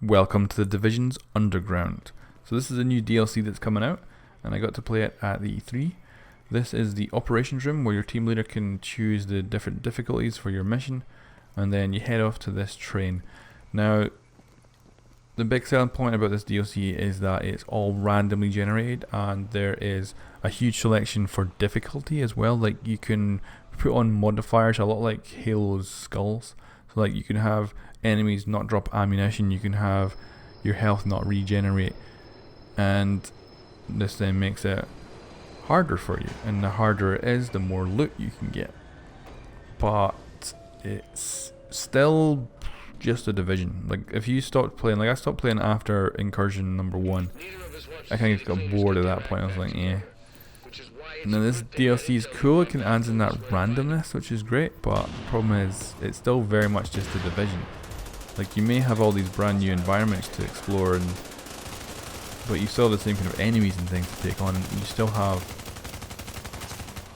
Welcome to the Division's Underground. So this is a new DLC that's coming out, and I got to play it at the E3. This is the operations room where your team leader can choose the different difficulties for your mission, and then you head off to this train. Now, the big selling point about this DLC is that it's all randomly generated, and there is a huge selection for difficulty as well. Like, you can put on modifiers a lot like Halo's skulls. So like, you can have enemies not drop ammunition, you can have your health not regenerate, and this then makes it harder for you, and the harder it is, the more loot you can get. But it's still just a Division. Like, if you stopped playing, like I stopped playing after Incursion number 1, I kind of got bored at that point. I was like, yeah. Now this DLC is cool, it can add in that randomness, which is great, but the problem is it's still very much just a Division. Like, you may have all these brand new environments to explore, but you still have the same kind of enemies and things to take on, and you still have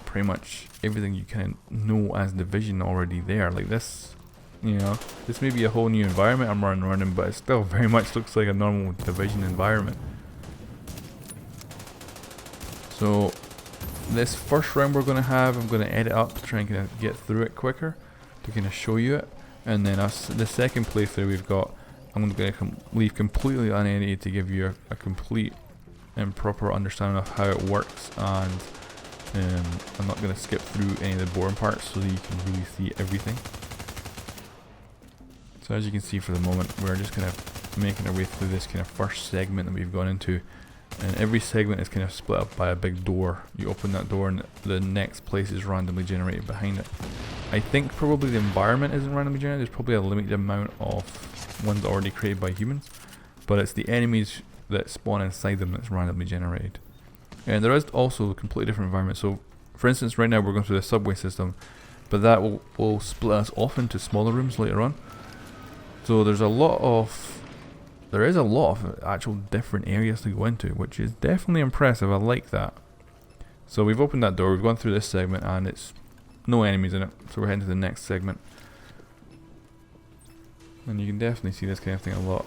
pretty much everything you kind of know as Division already there. Like this, you know, this may be a whole new environment I'm running around in, but it still very much looks like a normal Division environment. So this first round we're going to have, I'm going to edit up to try and kind of get through it quicker to kind of show you it, and then the second playthrough we've got, I'm going to leave completely unedited to give you a complete and proper understanding of how it works, and I'm not going to skip through any of the boring parts so that you can really see everything. So as you can see, for the moment we're just kind of making our way through this kind of first segment that we've gone into, and every segment is kind of split up by a big door. You open that door and the next place is randomly generated behind it. I think probably the environment isn't randomly generated, there's probably a limited amount of ones already created by humans, but it's the enemies that spawn inside them that's randomly generated. And there is also a completely different environment. So for instance, right now we're going through the subway system, but that will split us off into smaller rooms later on. So there is a lot of actual different areas to go into, which is definitely impressive. I like that. So we've opened that door, we've gone through this segment, and it's no enemies in it, so we're heading to the next segment. And you can definitely see this kind of thing a lot.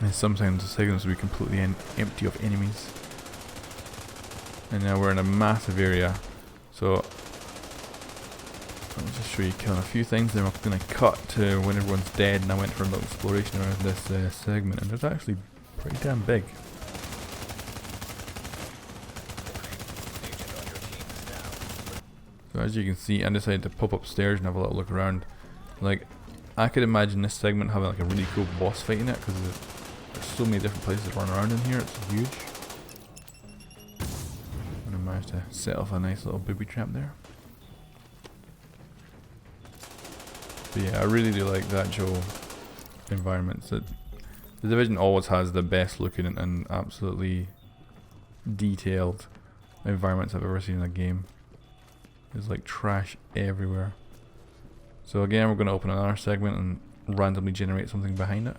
And sometimes the segments will be completely empty of enemies. And now we're in a massive area. So let me just show you killing a few things, then we're going to cut to when everyone's dead, and I went for a little exploration around this segment, and it's actually pretty damn big. So as you can see, I decided to pop upstairs and have a little look around. Like, I could imagine this segment having like a really cool boss fight in it, because there's so many different places to run around in here, it's huge. And I managed to set off a nice little booby trap there. But yeah, I really do like the actual environments. The Division always has the best looking and absolutely detailed environments I've ever seen in a game. There's like trash everywhere. So again, we're going to open another segment and randomly generate something behind it.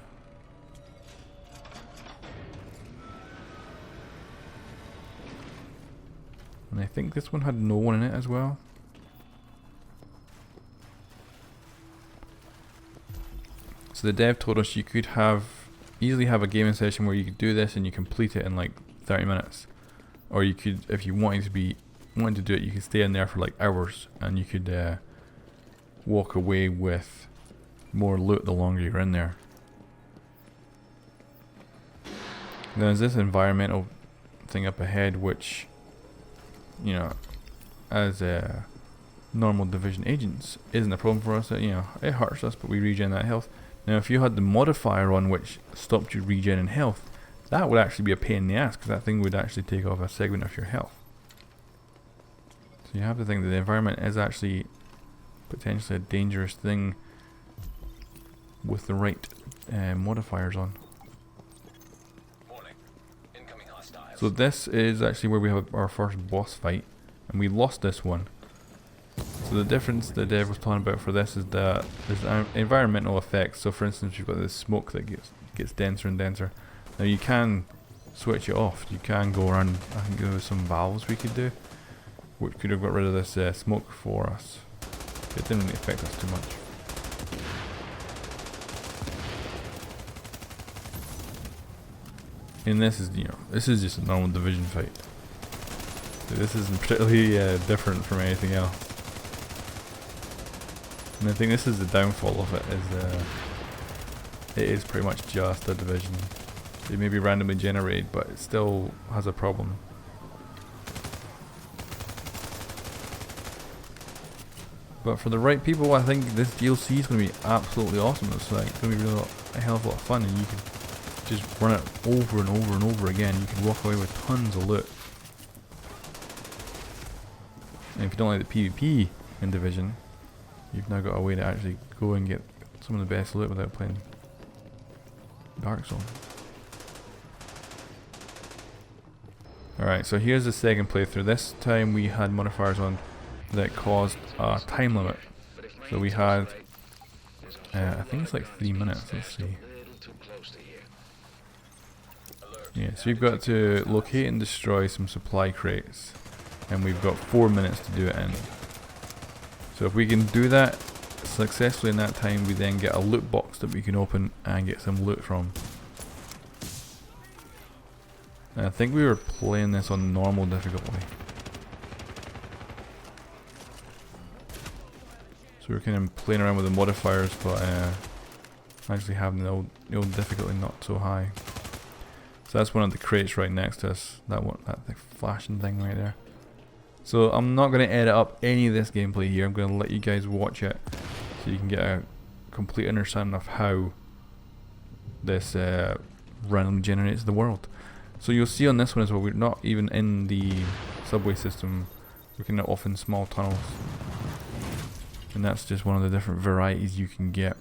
And I think this one had no one in it as well. So the dev told us you could easily have a gaming session where you could do this and you complete it in like 30 minutes. Or you could, if you wanted to do it, you could stay in there for like hours, and you could walk away with more loot the longer you're in there. Then there's this environmental thing up ahead, which, you know, as normal Division agents isn't a problem for us. You know, it hurts us, but we regen that health. Now if you had the modifier on which stopped you regening health, that would actually be a pain in the ass, because that thing would actually take off a segment of your health. So you have to think that the environment is actually potentially a dangerous thing with the right modifiers on. So this is actually where we have our first boss fight, and we lost this one. So the difference the dev was talking about for this is that there's environmental effects. So for instance, you've got this smoke that gets denser and denser. Now you can switch it off. You can go around, I think there was some valves we could do, which could have got rid of this smoke for us. It didn't really affect us too much. And this is, you know, this is just a normal division fight. So this isn't particularly different from anything else. And I think this is the downfall of it, is it is pretty much just a division. It may be randomly generated, but it still has a problem. But for the right people, I think this DLC is going to be absolutely awesome. It's like going to be really a hell of a lot of fun, and you can just run it over and over and over again. You can walk away with tons of loot. And if you don't like the PvP in Division, you've now got a way to actually go and get some of the best loot without playing Dark Zone. Alright, so here's the second playthrough. This time we had modifiers on that caused a time limit. So we had, I think it's like 3 minutes, let's see. Yeah, so we've got to locate and destroy some supply crates. And we've got 4 minutes to do it in. So if we can do that successfully in that time, we then get a loot box that we can open and get some loot from. And I think we were playing this on normal difficulty. So we're kind of playing around with the modifiers, but actually having the old difficulty not so high. So that's one of the crates right next to us. That flashing thing right there. So I'm not going to edit up any of this gameplay here. I'm going to let you guys watch it so you can get a complete understanding of how this randomly generates the world. So you'll see on this one as well, we're not even in the subway system. We're kind of off in small tunnels. And that's just one of the different varieties you can get.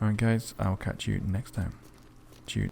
Alright guys, I'll catch you next time. Cheers.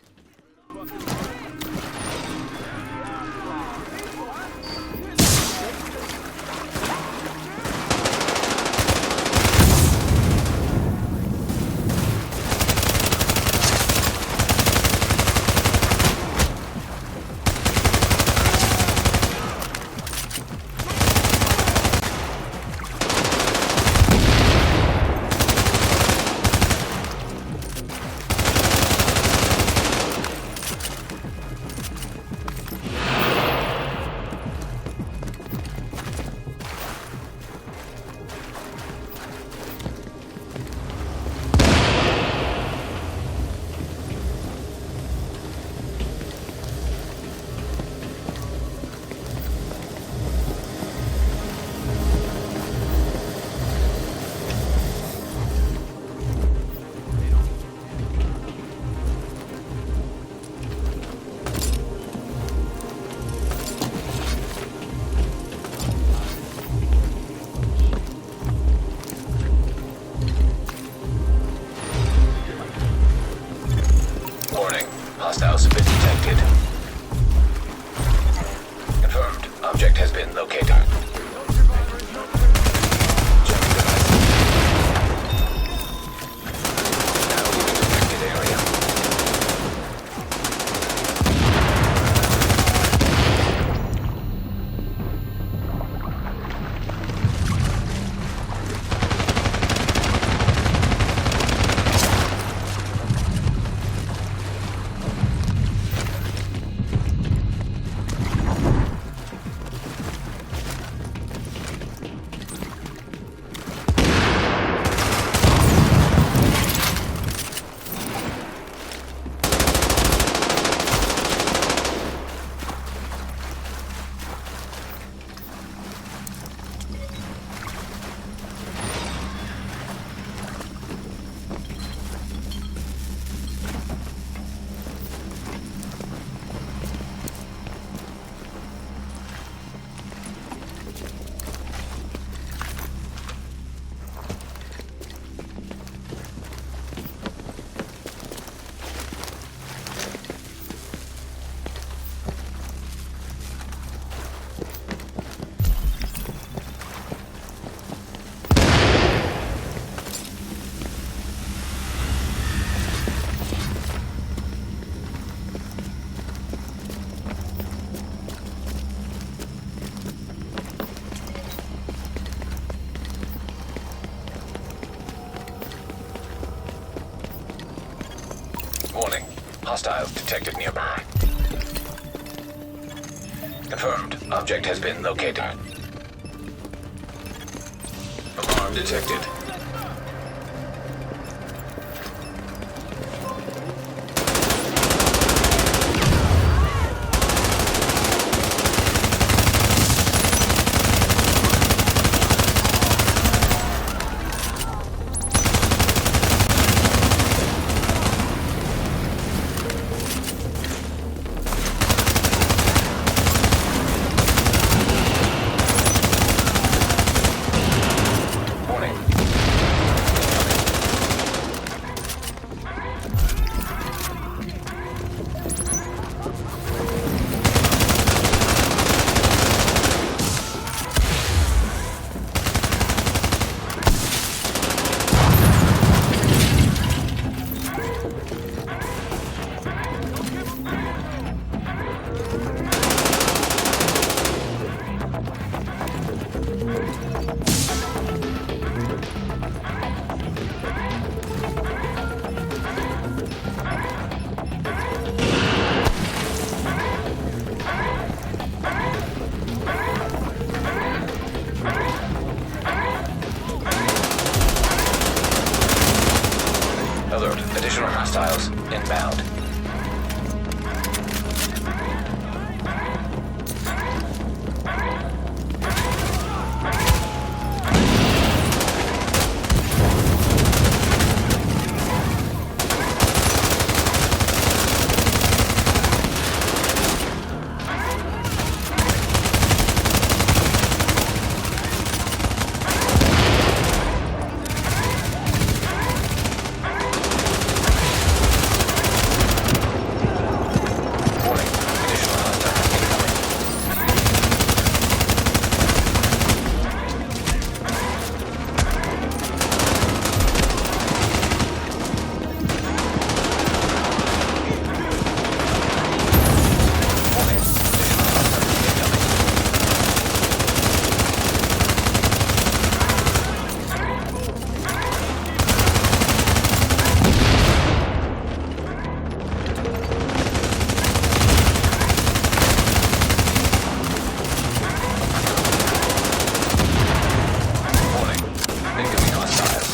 Hostiles have been detected. Confirmed. Object has been located. Checking devices. Now leaving detected area. Warning. Hostiles detected nearby. Confirmed. Object has been located. Alarm detected. Warning. Alert. Additional hostiles inbound. Warning. Additional hostiles incoming. Warning. Additional hostiles incoming. Warning. Incoming hostiles.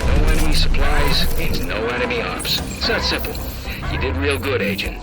No enemy supplies means no enemy ops. It's that simple. You did real good, Agent.